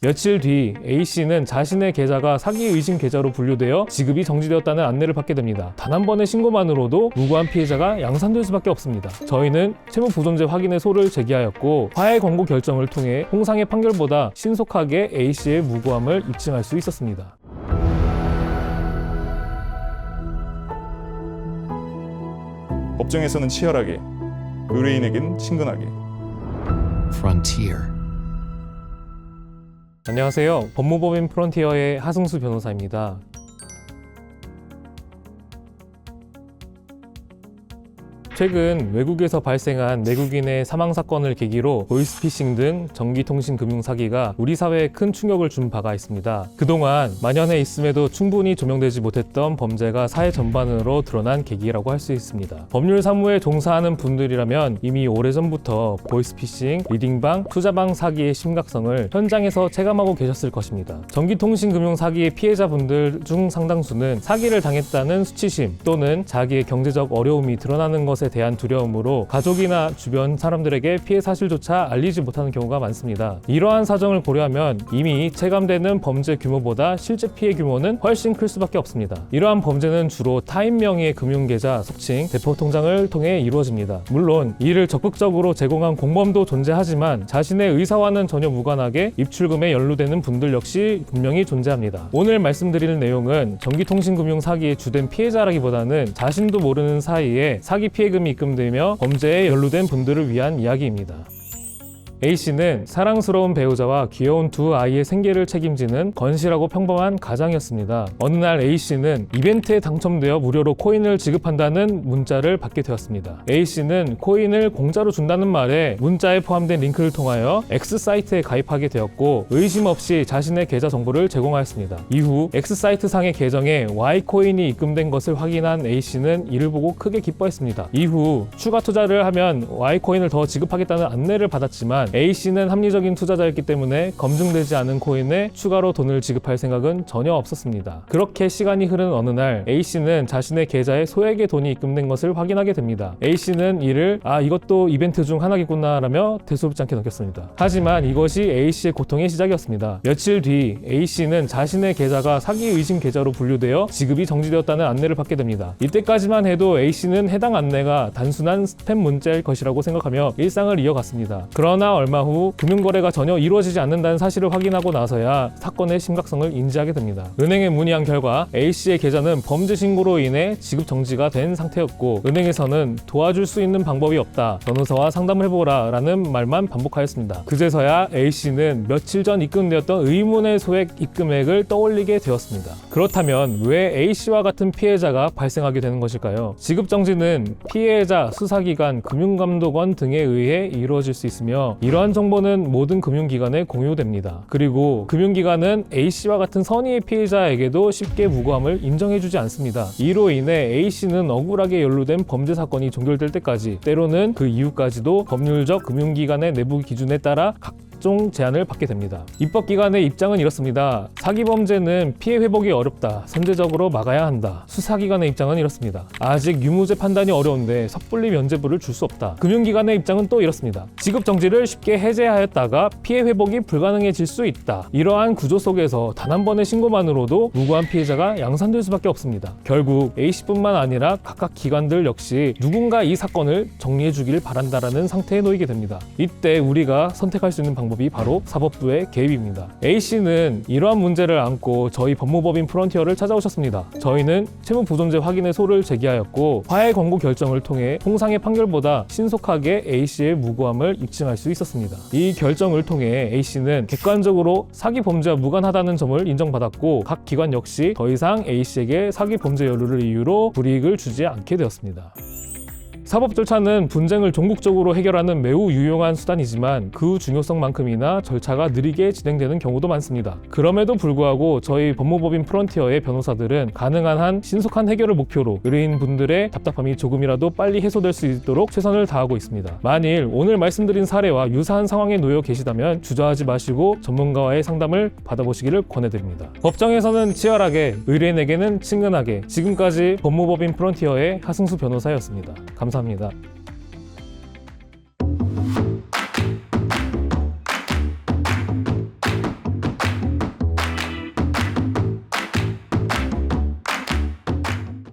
며칠 뒤 A씨는 자신의 계좌가 사기 의심 계좌로 분류되어 지급이 정지되었다는 안내를 받게 됩니다. 단 한 번의 신고만으로도 무고한 피해자가 양산될 수밖에 없습니다. 저희는 채무보존제 확인의 소를 제기하였고 화해 권고 결정을 통해 홍상의 판결보다 신속하게 A씨의 무고함을 입증할 수 있었습니다. 법정에서는 치열하게, 의뢰인에겐 친근하게. Frontier. 안녕하세요. 법무법인 프론티어의 하승수 변호사입니다. 최근 외국에서 발생한 내국인의 사망 사건을 계기로 보이스피싱 등 전기통신금융 사기가 우리 사회에 큰 충격을 준 바가 있습니다. 그동안 만연해 있음에도 충분히 조명되지 못했던 범죄가 사회 전반으로 드러난 계기라고 할 수 있습니다. 법률 사무에 종사하는 분들이라면 이미 오래전부터 보이스피싱, 리딩방, 투자방 사기의 심각성을 현장에서 체감하고 계셨을 것입니다. 전기통신금융 사기의 피해자분들 중 상당수는 사기를 당했다는 수치심 또는 자기의 경제적 어려움이 드러나는 것에 대한 두려움으로 가족이나 주변 사람들에게 피해 사실조차 알리지 못하는 경우가 많습니다. 이러한 사정을 고려하면 이미 체감되는 범죄 규모보다 실제 피해 규모는 훨씬 클 수밖에 없습니다. 이러한 범죄는 주로 타인 명의의 금융계좌, 속칭 대포통장을 통해 이루어집니다. 물론 이를 적극적으로 제공한 공범도 존재하지만 자신의 의사와는 전혀 무관하게 입출금에 연루되는 분들 역시 분명히 존재합니다. 오늘 말씀드릴 내용은 전기통신금융 사기의 주된 피해자라기보다는 자신도 모르는 사이에 사기 피해금이 입금되며 범죄에 연루된 분들을 위한 이야기입니다. A씨는 사랑스러운 배우자와 귀여운 두 아이의 생계를 책임지는 건실하고 평범한 가장이었습니다. 어느 날 A씨는 이벤트에 당첨되어 무료로 코인을 지급한다는 문자를 받게 되었습니다. A씨는 코인을 공짜로 준다는 말에 문자에 포함된 링크를 통하여 X사이트에 가입하게 되었고 의심 없이 자신의 계좌 정보를 제공하였습니다. 이후 X사이트 상의 계정에 Y코인이 입금된 것을 확인한 A씨는 이를 보고 크게 기뻐했습니다. 이후 추가 투자를 하면 Y코인을 더 지급하겠다는 안내를 받았지만 A씨는 합리적인 투자자였기 때문에 검증되지 않은 코인에 추가로 돈을 지급할 생각은 전혀 없었습니다. 그렇게 시간이 흐른 어느 날 A씨는 자신의 계좌에 소액의 돈이 입금된 것을 확인하게 됩니다. A씨는 이를 이것도 이벤트 중 하나겠구나 라며 대수롭지 않게 넘겼습니다. 하지만 이것이 A씨의 고통의 시작이었습니다. 며칠 뒤 A씨는 자신의 계좌가 사기 의심 계좌로 분류되어 지급이 정지되었다는 안내를 받게 됩니다. 이때까지만 해도 A씨는 해당 안내가 단순한 스팸 문자일 것이라고 생각하며 일상을 이어갔습니다. 그러나 얼마 후 금융거래가 전혀 이루어지지 않는다는 사실을 확인하고 나서야 사건의 심각성을 인지하게 됩니다. 은행에 문의한 결과 A씨의 계좌는 범죄 신고로 인해 지급 정지가 된 상태였고 은행에서는 도와줄 수 있는 방법이 없다. 변호사와 상담을 해보라 라는 말만 반복하였습니다. 그제서야 A씨는 며칠 전 입금되었던 의문의 소액 입금액을 떠올리게 되었습니다. 그렇다면 왜 A씨와 같은 피해자가 발생하게 되는 것일까요? 지급 정지는 피해자, 수사기관, 금융감독원 등에 의해 이루어질 수 있으며 이러한 정보는 모든 금융기관에 공유됩니다. 그리고 금융기관은 A씨와 같은 선의의 피해자에게도 쉽게 무고함을 인정해주지 않습니다. 이로 인해 A씨는 억울하게 연루된 범죄 사건이 종결될 때까지 때로는 그 이후까지도 법률적 금융기관의 내부 기준에 따라 각종 제한을 받게 됩니다. 입법기관의 입장은 이렇습니다. 사기 범죄는 피해 회복이 어렵다. 선제적으로 막아야 한다. 수사기관의 입장은 이렇습니다. 아직 유무죄 판단이 어려운데 섣불리 면죄부를 줄 수 없다. 금융기관의 입장은 또 이렇습니다. 지급 정지를 쉽게 해제하였다가 피해 회복이 불가능해질 수 있다. 이러한 구조 속에서 단 한 번의 신고만으로도 무고한 피해자가 양산될 수밖에 없습니다. 결국 A씨뿐만 아니라 각각 기관들 역시 누군가 이 사건을 정리해 주길 바란다라는 상태에 놓이게 됩니다. 이때 우리가 선택할 수 있는 방법이 바로 사법부의 개입입니다. A씨는 이러한 문제를 안고 저희 법무법인 프론티어를 찾아오셨습니다. 저희는 채무보존제 확인의 소를 제기하였고 화해 권고 결정을 통해 홍상의 판결보다 신속하게 A씨의 무고함을 입증할 수 있었습니다. 이 결정을 통해 A씨는 객관적으로 사기 범죄와 무관하다는 점을 인정받았고 각 기관 역시 더 이상 A씨에게 사기 범죄 연루를 이유로 불이익을 주지 않게 되었습니다. 사법 절차는 분쟁을 종국적으로 해결하는 매우 유용한 수단이지만 그 중요성만큼이나 절차가 느리게 진행되는 경우도 많습니다. 그럼에도 불구하고 저희 법무법인 프론티어의 변호사들은 가능한 한 신속한 해결을 목표로 의뢰인분들의 답답함이 조금이라도 빨리 해소될 수 있도록 최선을 다하고 있습니다. 만일 오늘 말씀드린 사례와 유사한 상황에 놓여 계시다면 주저하지 마시고 전문가와의 상담을 받아보시기를 권해드립니다. 법정에서는 치열하게, 의뢰인에게는 친근하게. 지금까지 법무법인 프론티어의 하승수 변호사였습니다. 감사합니다.